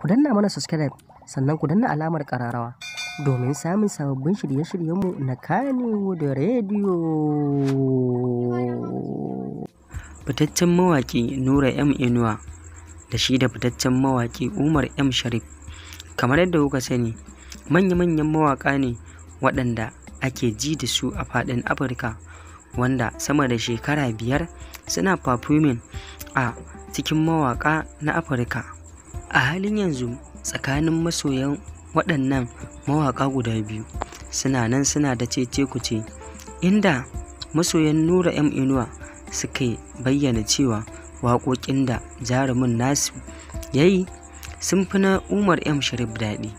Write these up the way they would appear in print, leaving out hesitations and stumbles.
Ku danna mana subscribe sannan ku danna alamar ƙararrawa domin samun sababbin shirye-shiryenmu na Kannywood Radio. Fitaccen mawaƙi Nura M Inuwa da shi da fitaccen mawaƙi Umar M Sharif, kamar yadda kuka sani, manya-manyan mawaƙa ne waɗanda ake ji da su a faɗin Afirka, wanda sama da shekara 5 suna performing a cikin mawaƙa na Afirka. A halin yanzu tsakanin masoyan waɗannan mawaƙa guda biyu suna nan suna da cece-kuce, inda masoyan Nura M Inuwa suka bayyana cewa waƙoƙin da jarumin nasu ya yi sun fi na Umar M Sharif daɗi,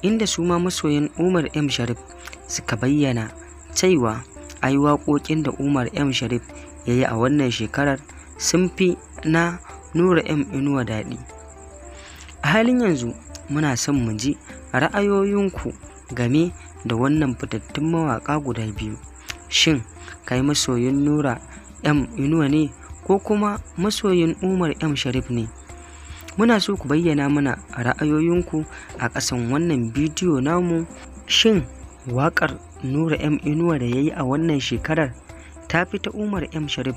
inda su ma masoyan Umar M Sharif suka bayyana cewa ai waƙoƙin da Umar M Sharif ya yi a wannan shekarar sun fi na Nura M Inuwa daɗi. A halin yanzu muna son mu ji ra'ayoyinku game da wannan fitattun mawaƙa guda biyu. Shin kai masoyin Nura M Inuwa ne ko kuma masoyin Umar M Sharif ne? Muna so ku bayyana mana ra'ayoyinku a ƙasan wannan bidiyo namu. Shin waƙar Nura M Inuwa da ya yi a wannan shekarar ta fi ta Umar M Sharif,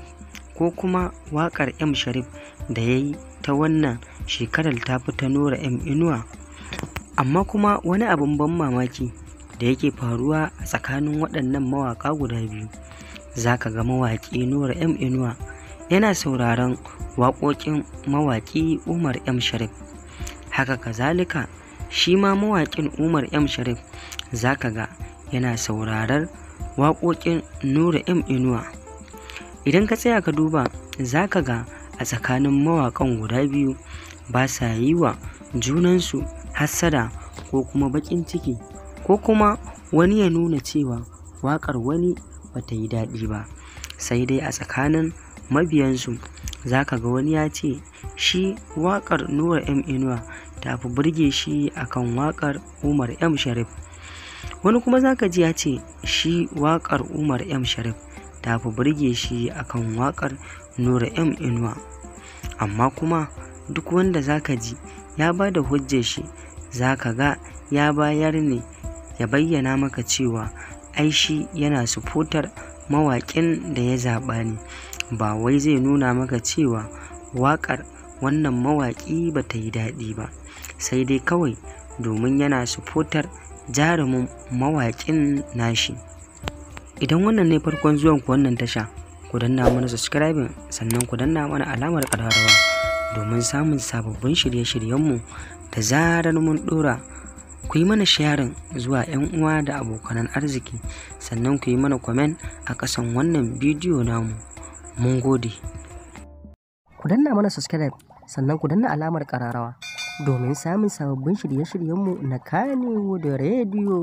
ko kuma waƙar M Sharif da ya yi ta wannan shekarar ta fi ta Nura M Inuwa? Amma kuma wani abin ban mamaki da yake faruwa a tsakanin waɗannan mawaƙa guda biyu, za ka ga mawaƙi Nura M Inuwa yana sauraron waƙoƙin mawaƙi Umar M Sharif. Haka kazalika shi ma mawaƙin Umar M Sharif za ka ga yana sauraron waƙoƙin Nura M Inuwa. Idan ka tsaya ka duba, za ka ga a tsakanin mawaƙan guda biyu ba sa yi wa junansu hassada ko kuma baƙin ciki, ko kuma wani ya nuna cewa waƙar wani ba ta yi daɗi ba. Sai dai a tsakanin mabiyansu za ka ga wani ya ce shi waƙar Nura M Inuwa ta fi burge shi akan waƙar Umar M Sharif. Wani kuma za ka ji ya ce shi waƙar Umar M Sharif ta fi burge shi akan waƙar Nura M Inuwa. Amma kuma duk wanda za ka ji ya ba da hujjar shi, za ka ga ya bayar ne ya bayyana maka cewa ai shi yana sufotar mawaƙin da ya zaɓa ne, ba wai zai nuna maka cewa waƙar wannan mawaƙi ba ta yi daɗi ba, sai dai kawai domin yana sufotar jarumin mawaƙin nashi. Idan wannan ne farkon zuwan ku wannan tasha, ku danna mana subscribing sannan ku danna mana alamar ƙararrawa domin samun sababbin shirye-shiryenmu da zarar mun ɗora. Ku yi mana sharing zuwa 'yan uwa da abokanan arziki, sannan ku yi mana comment a ƙasan wannan bidiyo namu. Mun gode. Ku danna mana subscribe sannan ku danna alamar ƙararrawa domin samun sababbin shirye-shiryenmu na Kannywood Radio.